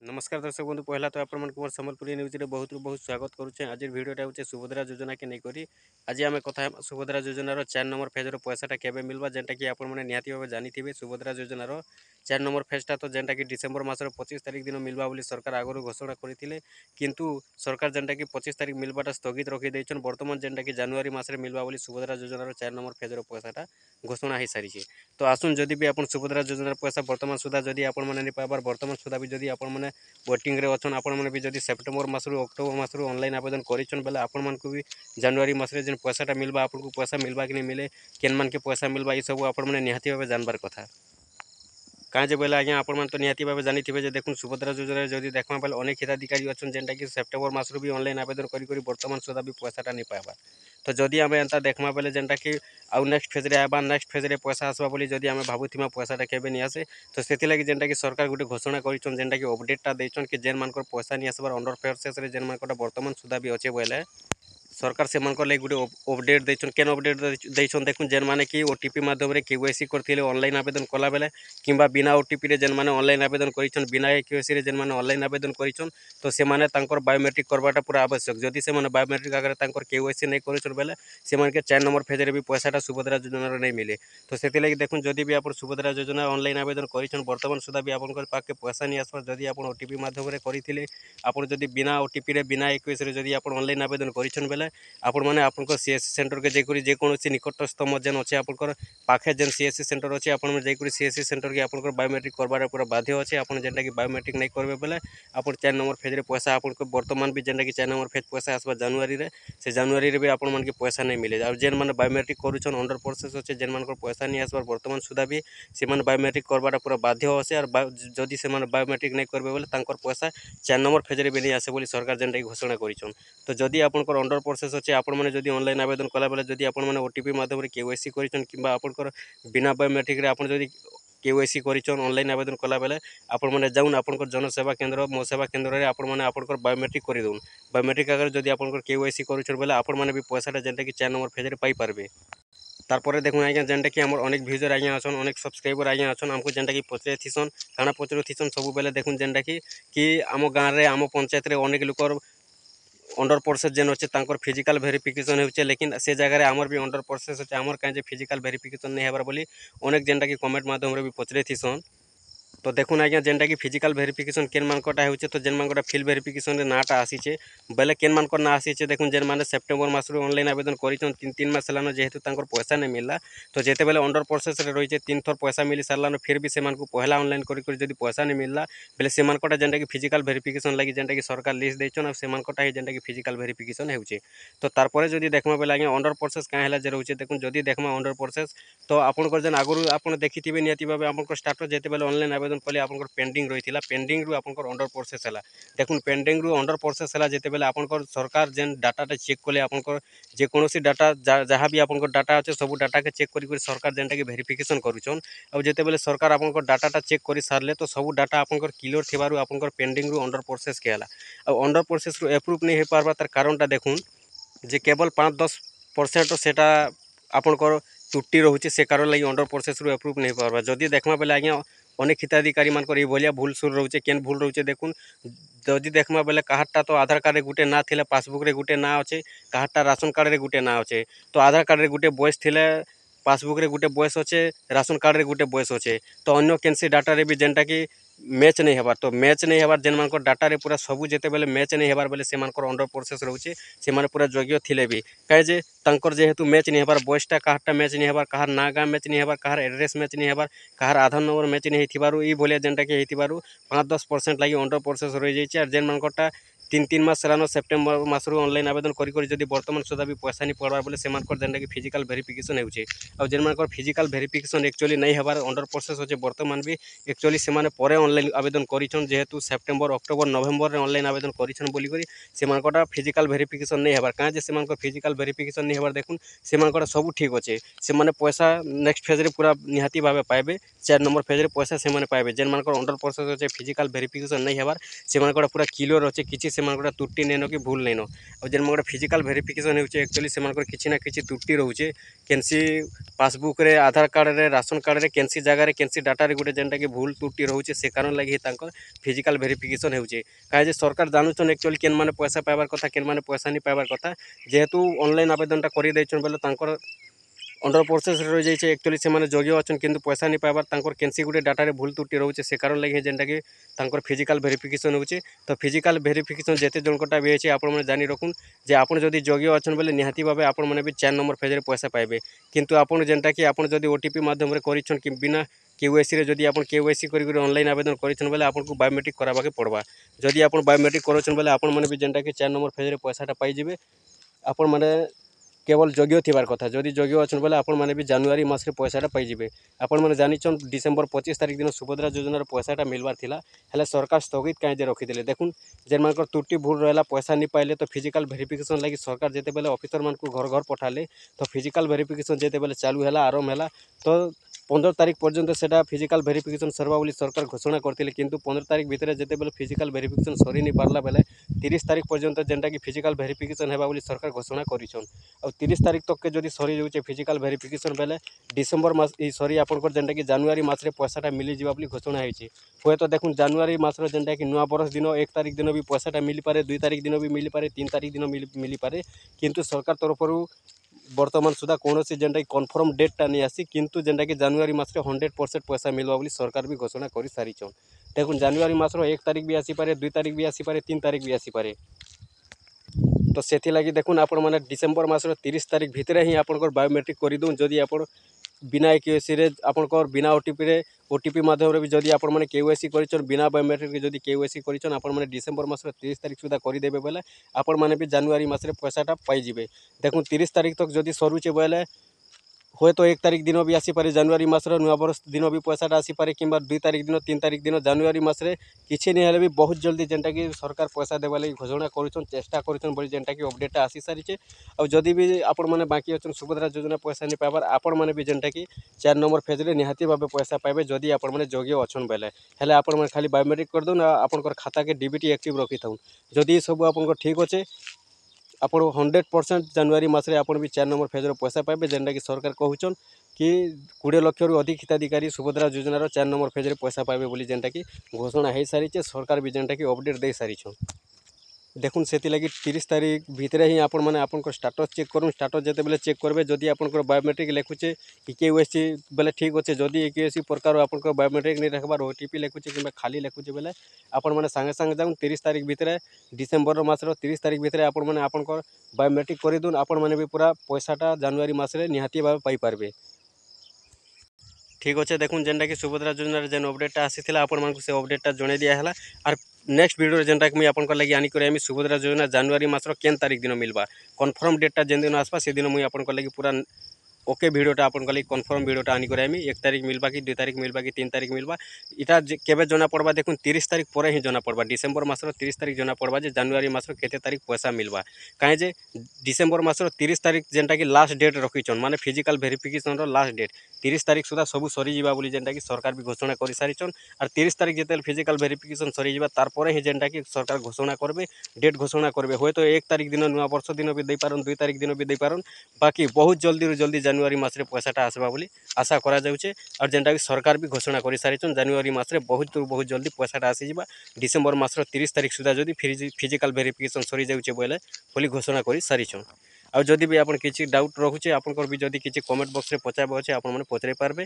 नमस्कार दर्शक बंधु पहला तो आपण मोर संबलपुरी न्यूज रे बहुत बहुत स्वागत करुचे। आज वीडियोटा होचे सुभद्रा योजना के नहीं आज आम कथा सुभद्रा योजनार 4 नंबर फेजर पैसाटा केबे मिलवा जेनटा कि आपण मैंने निहाती भाव जानी सुभद्रा योजनार 4 नंबर फेजटा तो जेनटा कि डिसेम्बर मासर 25 तारिख दिन मिलवा बोली सरकार आगु घोषणा करते किंतु सरकार जेनटा कि 25 तारिख मिलवाटा स्थगित रखी बर्तमान जेनटा कि जनवरी मासरे मिलवा बोली सुभद्रा योजनार 4 नंबर फेजर पैसाटा घोषणा हो सारी। तो आसुन जदि भी आप सुभद्रा योजनार पैसा बर्तमान सुधा जदि आपण मैंने नहीं पाइबार बर्तमान सुधा भी जदि आपण मैंने वेटिंग रे अच्छन आपण मैंने भी जदि सेप्टेम्बर मासरू अक्टोबर मासरू ऑनलाइन आवेदन करिछन बेले आपण मान को भी जनवरी मासरे जेन पैसाटा मिलबा आपन को पैसा मिलबा कि नहीं मिले केन मान के पैसा मिलबा ये सब आपण मैंने निहाती भाव जानबार कथा कहाँ जे बोले आज्ञा आपण तो निहाती भाव जानी थे देखुन सुभद्रा योजना जदि देखा बेले अनेक हिताधिकारी अच्छे जेनटा कि सेप्टेम्बर मासरू भी ऑनलाइन आवेदन करी बर्तमान सुधा भी पैसाटा नहीं पाइबा। तो जदि आम एंता देखमा बेले जेनटा कि आउ नेक्स्ट फेज रे आबा नेक्स्ट फेज रे पैसा आसबा बोली जदि आम भावुथिमा पैसाटा केबे नहीं आसे तो से लगी जेनटा कि सरकार गोटे घोषणा करिछन जेनटा कि अपडेटटा देछन कि जेन मानकर पैसा नहीं आसबार अंडर प्रोसेस रे जेन मानकर बर्तमान सुधा भी अच्छे बोले सरकार से लगे गोटे अपडेट देछन केन अपडेट देछन देखुन जेन माने कि ओटीपी माध्यम रे केवाईसी करथिले ऑनलाइन आवेदन कला बेले किंबा बिना ओटीपी रे जेन माने ऑनलाइन आवेदन करिछन बिना केवाईसी रे जेन माने ऑनलाइन आवेदन करिछन तो से माने तांकर बायोमेट्रिक करवाटा पूरा आवश्यक जदि से माने बायोमेट्रिक आगे तांकर केवाईसी नहीं करिछन बेले से माने के 4 नंबर फेज रे भी पैसाटा सुभद्रा योजना रे नहीं मिले। तो से लगी देखुन जदि भी आप सुभद्रा योजना ऑनलाइन आवेदन करिछन बर्तमान सुधा भी आपन पाके पैसा नहीं आसबा जदि आप ओटीपी माध्यम रे करिथिले आपन जदि बिना ओटीपी रे बिना केवाईसी रे जदि आप ऑनलाइन आवेदन करिछन बेले आपण मैंने आपन सीएससी सेंटर के जेकुरी जेकोसी निकटस्थ जेन अच्छे आपंकर पाखे जेन सीएससी सेंटर अच्छे आपन जेकुरी सीएससी सेंटर के आपंकर बायोमेट्रिक करवार पूरा बाध्य अच्छे आपन जेनटा कि बायोमेट्रिक नहीं करेंगे बेले आप 4 नंबर फेज रे पैसा आपन बर्तमान भी जेनटा कि 4 नंबर फेज पैसा आसबा जनवरी रे से जनवरी रे भी आपण मन के पैसा नहीं मिले और जेन मैंने बायोमेट्रिक करुछन अंडर प्रोसेस अच्छे जेन मान पैसा नहीं आसबार बर्तमान सुधा भी से बायोमेट्रिक करवाटा पूरा बाध्य अच्छे और जदि से बायोमेट्रिक नहीं करेंगे बेले तांकर पैसा 4 नंबर फेज रे भी नहीं आसे बोली सरकार जेनटा कि घोषणा करिछन। तो जदि आपनकर अंडर प्रोसेस अच्छे आपण मैंने जदि ऑनलाइन आवेदन कला बेले जदि आपण मैंने ओटीपी माध्यम रे केवाईसी करिछन किंबा आपनकर बिना बायोमेट्रिक रे आपण जदि केवाईसी करिछन ऑनलाइन आवेदन कला बेले आपण मैंने जाउन आपनकर जनसेवा केन्द्र मो सेवा केन्द्र रे आपण मैंने आपनकर बायोमेट्रिक करि दउन बायोमेट्रिक आगे जदि आपनकर केवाईसी करिछन बेले आपण मैंने भी पैसाटा जेनटा कि 4 नंबर फेज रे पाई पारबे। तारपरे देखुन आज्ञा जेनटा कि आमर अनेक व्यूजर आज्ञा अछन अनेक सब्सक्राइबर आज्ञा अछन हमको जेनटा कि पचरे थीसन काना पचरो थीसन सब बेले देखुन जेनटा कि आम गाँव रे आम पंचायत रे अनेक लोकर अंडर प्रोसेस जेन अच्छे तांकर फिजिकल वेरिफिकेशन होचे लेकिन से जगह आमर भी अंडर प्रोसेस अच्छे आमर कहीं फिजिकल वेरिफिकेशन नहीं हेबार बोली अनेक जेनटा कि कमेंट माध्यम रे भी पचरे थीसन। तो देखुन आज्ञा जेनटा कि फिजिकल वेरिफिकेशन केन मानकटा होचे तो जेन मानकटा फिल्ड वेरिफिकेशन रे नाटा आसीचे बेले केन मानकर ना आसीचे देखुन जेन माने सेप्टेम्बर मासरू ऑनलाइन आवेदन करिछन 3 मास लानो जेहेतु तांकर पैसा नहीं मिलला तो जेते बेले अंडर प्रोसेस रे रहिचे 3 थर पैसा मिली सारलानो फिर भी से मानको पहला ऑनलाइन करी जदि पैसा नहीं मिलला बेले से मानकटा जेनटा कि फिजिकल वेरिफिकेशन लागि जेनटा कि सरकार लिस्ट देछन और से मानकटा ही जेनटा कि फिजिकल वेरिफिकेशन हेउचे। तो तारपरे जदि देखमा बेले आज्ञा अंडर प्रोसेस काहे हला जे रहुचे देखुन जदि देखमा अंडर प्रोसेस तो आपनकर जेन आगुरु आपन देखिथिबे नियति भाबे आपनकर स्टाटस जेते बेले ऑनलाइन आवेदन कले आपनकर पेंडिंग रहिथिला पेंडिंग रु आपनकर अंडर प्रोसेस हला देखुन पेंडिंग रु अंडर प्रोसेस हला जेते बेले आपनकर सरकार जेन डाटाटा चेक कले आपनकर जे कोनोसी डाटा जहाँ भी आपनकर डाटा अच्छे सब डाटा के चेक करी सरकार जेनटा कि वेरिफिकेशन करूछन और जेते बेले सरकार आपनकर डाटाटा चेक करी सारले तो सब डाटा आपनकर क्लियर थिबारु आपनकर पेंडिंग रु अंडर प्रोसेस के हला और अंडर प्रोसेस रु अप्रूव नहीं हो पारबा तार कारणटा देखुन जे केवल 5-10% सेटा आपनकर त्रुटि रोचे से कारण लगी अंडर प्रोसेस रु अप्रूव नहीं पारबा जदि देखमा बेले आज्ञा अनेक हिताधिकारी मानकर ये भलिया भूल सुर रोचे केन भूल रोचे देखुन जदि देखमा बेले काहारटा तो आधार कार्ड रे गुटे ना थिले पासबुक रे गुटे ना अच्छे काहारटा राशन कार्ड रे गुटे ना अच्छे तो आधार कार्ड रे गुटे बयस थिले पासबुक रे गुटे बयस अच्छे राशन कार्ड रे गुटे बयस अच्छे तो अन्य केनसी डाटा रे भी जेनटा कि मैच नहीं हेबार तो मैच नहीं हेबार जेन मानकर डाटा रे पूरा सबू जेते बेले मैच नहीं हेबार बेले से मानकर अंडर प्रोसेस रोचे से माने पूरा योग्य थिले भी कहे जे तांकर जेहेतु मैच नहीं हेबार बयसटा काहारटा मैच नहीं हेबार काहार ना गाँ मैच नहीं हेबार काहार एड्रेस मैच नहीं हेबार काहार आधार नंबर मैच नहीं थिबारु ई भलिया जेनटा कि हेथिबारु 5-10% लागि अंडर प्रोसेस रहि जाइछे और जेन मानकरटा 3 मास सेलानो सेप्टेम्बर मासरू ऑनलाइन आवेदन करी जदि बर्तमान सुधा भी पैसा नहीं पड़बार बोले से मानकर जेनटा कि फिजिकल वेरिफिकेशन होउछे और जेन मानकर फिजिकल वेरिफिकेशन एक्चुअली नहीं हेबार अंडर प्रोसेस होचे बर्तमान भी एक्चुअली से माने परे ऑनलाइन आवेदन करिछन जेहेतु सेप्टेम्बर अक्टोबर नवेम्बर रे ऑनलाइन आवेदन करिछन बोली करी से मानकटा फिजिकल वेरिफिकेशन नहीं हेबार काहे जे से मानकर फिजिकल वेरिफिकेशन नहीं हेबार देखुन से मानकटा सब ठीक अच्छे से माने पैसा नेक्स्ट फेज रे पूरा निहाती भावे पाइबे 4 नंबर फेज रे पैसा से माने पाइबे जेन मानकर अंडर प्रोसेस होचे फिजिकल वेरिफिकेशन नहीं हेबार से मानकटा पूरा क्लियर अच्छे किछि से ସେମାନଙ୍କର ତ୍ରୁଟି ନେଇନ କି ଭୁଲ ନେଇନ ଆଉ ଯେନ୍ ଫିଜିକାଲ୍ ଭେରିଫିକେସନ୍ ହେଉଛି एक्चुअली ସେମାନଙ୍କର କିଛି ନା କିଛି ତ୍ରୁଟି ରହୁଛେ କେନ୍ସି ପାସବୁକ୍ରେ ଆଧାର କାର୍ଡ଼ରେ ରାସନ କାର୍ଡ଼ରେ କେନ୍ସି ଜାଗାରେ କେନ୍ସି डाटारे गोटे जेनटाकि भूल त्रुटि रोचे से कारण लगी फिजिकल भेरिफिकेसन होचे कहीं सरकार जानून एक्चुअली केन मैंने पैसा पाइबार कथा केन मैंने पैसा नहीं पाइबार कथा जेहेतु ऑनलाइन आवेदनटा कर बोले अंडर प्रोसेस रही जाइए एक्चुअली से योग्य अच्छा किंतु पैसा नहीं पाइबार केनसी गोटे डाटा भूल त्रुटि रोचे से कारण लगे जेनटा कि फिजिकल भेरिफिकेसन होचे तो फिजिकल भेरिफिकेसन जिते जनकटा भी है आपण मैंने जानी रखुन जे आप योग्य अच्छा बोले निहाती भाव आपण मैंने भी 4 नंबर फेज पैसा पाइबे किंतु आपन जेनटा कि आप ओटीपी माध्यम कर बिना केवाईसी रे जदि आपन केवाईसी करी ऑनलाइन आवेदन करिछन बेले आपन बायोमेट्रिक कराबाके पड़वा जदि आपन बायोमेट्रिक करछन बेले आपन माने भी जेनटा कि 4 नंबर फेज रे पैसाटा पाई जिवे आपन माने केवल योग्य थिबार कथा जदि योग्य अच्छन बेले आपण माने भी जनवरी मास रे पैसाटा पाई जिवे आपण माने जानिछन डिसेंबर 25 तारिख दिन सुभद्रा योजनार पैसाटा मिलवार थिला हेले सरकार स्थगित काहे जे रखिदेले देखुन जेन मानकर त्रुटि भूल रहला पैसा नहीं पाइले तो फिजिकल भेरिफिकेसन लगी सरकार जेते बेले ऑफिसर मान को घर घर पठाले तो फिजिकल भेरिफिकेसन जेते बेले चालू हैला आरंभ हैला तो 15 तारिख पर्यंत सेटा फिजिकल भेरिफिकेसन सरवा बोली सरकार घोषणा करथिले किंतु 15 तारिख भितर जेते बेले फिजिकल भेरिफिकेसन सरी नहीं पारला बेले 30 तारिख पर्यंत जेनटा कि फिजिकल भेरिफिकेसन हेबा बोली सरकार घोषणा करिछन और 30 तारिख तक के जदि सरी जाउचे फिजिकल भेरिफिकेसन बेले डिसेंबर मास ई सरी आपनकर जेनटा कि जनवरी मास रे पैसाटा मिली जिबा बोली घोषणा हेछि होय तो देखुन जनवरी मास रे जेनटा कि नुआ बरस दिन 1 तारिख दिन भी पैसाटा मिली पारे 2 तारिख दिन भी मिली पारे 3 तारिख दिन मिली पारे किंतु सरकार तरफरु बर्तमान सुधा कौन सी जेनटा कि कन्फर्म डेटा नहीं आसी किंतु जेनटा कि जनवरी मास 100% पैसा मिलवा बोली सरकार भी घोषणा कर सारीछन देखुन जनवरी मास 1 तारिख भी आसीपारे 2 तारिख भी आसीपारे 3 तारिख भी आसीपारे तो से लगी देखुन आपण मैंने डिसेंबर मास 30 तारिख भितर ही आपंकर बायोमेट्रिक करदे जदि आप बिना केवाईसी रे आपंकर बिना ओटीपी माध्यम भी जदि आपण मैंने केवाईसी कर बिना बायोमेट्रिक जदि केवाईसी कर आपण मैंने डिसेंबर मास 30 तारिख सुधा करदेवे बेले आपण मैंने भी जनवरी मास पैसाटा पाइबे देखुन 30 तारिख तक जदि सरुचे बेले हुए तो 1 तारिख दिन भी आसीपारे जनवरी मास नुआ बरस दिन भी पैसाटा आसीपारे कि 2 तारिख दिन 3 तारिख दिन जनवरी मास किसी नहीं भी बहुत जल्दी जेनटा कि सरकार पैसा देवा लगी घोषणा कर चेष्टा कर जेनटा कि अपडेट आसी सारी और जदि भी आपण मैंने बाकी अच्छा सुभद्रा योजना पैसा नहीं पाइबार आपण मैंने भी जेनटा कि 4 नंबर फेज रे निहाती भाव पैसा पाइबे जदि आपण मैंने योग्य अच्छन बेले हेले आपण मैंने खाली बायोमेट्रिक कर दउन आपनकर खाता के डीबीटी एक्टिव रखी था जदि सब आपन ठीक अच्छे आप 100% जनवरी मासरे आप भी 4 नंबर फेज पैसा पाइबे जेनटा कि सरकार कहूचन कि 20 लाख रु अधिक हिताधिकारी सुभद्रा योजनार 4 नंबर फेज पैसा पाइबे बोली जेनटा कि घोषणा हो सारी सरकार भी जेनटा कि अपडेट दे सारी देखुन से लगी 30 तारिख भितर ही आपण मैंने आपन स्टाटस चेक करूँ स्टाटस जिते बेले चेक करेंगे जदि आपंकर बायोमेट्रिक लिखुचे केवाईसी बेले ठीक अच्छे जदि केवाईसी प्रकार आपंकर बायोमेट्रिक नहीं रखबार ओटीपी लिखुचे कि खाली लिखुचे बेले आपण मैंने सांगे सांगे जाऊँ 30 तारिख भितर डिसेंबर मास 30 तारिख भितर आपण मैंने आपंकर बायोमेट्रिक करदे आपण मैंने भी पूरा पैसाटा जनवरी मास निहाती भाव पाइपारे ठीक अच्छे देखुन जेनटा कि सुभद्रा योजनार जेन अपडेटा आसीला आपण से अपडेटा जन दिहला आर नेक्स्ट वीडियो जेनटा कि मुझे आपन लगी आनिक सुभद्रा योजना जनवरी मास केन तारिख दिन मिलवा कन्फर्म डेटा जेन दिन आसपा से दिन मुझे आपन लगी पूरा ओके भिडटा आपन कल कन्फर्म भिडटा आनिक 1 तारिख मिलवा कि 2 तारिख मिलवा कि 3 तारिख मिलवा इटा केबे जना पड़वा देखुन 30 तारिख पर ही जना पड़वा डिसेंबर मास 30 तारिख जना पड़वा जे जनवरी मास केते तारिख पैसा मिलवा कहीं जे डिसेंबर मास 30 तारिख जेनटा कि लास्ट डेट रखीचन माने फिजिकल भेरिफिकेसन लास्ट डेट 30 तारिख सुधा सब सरी जीवा बोली जेनटा कि सरकार भी घोषणा कर सारीचन और 30 तारिख जिते फिजिकल भेरिफिकेसन सरी जीवा तार परे ही जेनटा कि सरकार घोषणा करबे डेट घोषणा करबे होय तो 1 तारिख दिन नुआ वर्ष दिन भी दे पारन 2 तारिख दिन भी दे पारन बाकी बहुत जल्दी रू जल्दी जनवरी मास पैसाटा आसवा बोली आशा करा जाउचे और जेनटा कि सरकार भी घोषणा कर सारीचन जनवरी मास बहुत जल्दी पैसाटा आसीजा डिसेंबर मास 30 तारिख सुधा जदि फिजिकल भेरिफिकेसन सरी जाउचे बोली घोषणा कर सारीचन आउ जदि भी आपन किसी डाउट रखुचे आपन भी जदि किसी कमेंट बॉक्स रे पचाबे अच्छे आपन माने पचरे पारबे।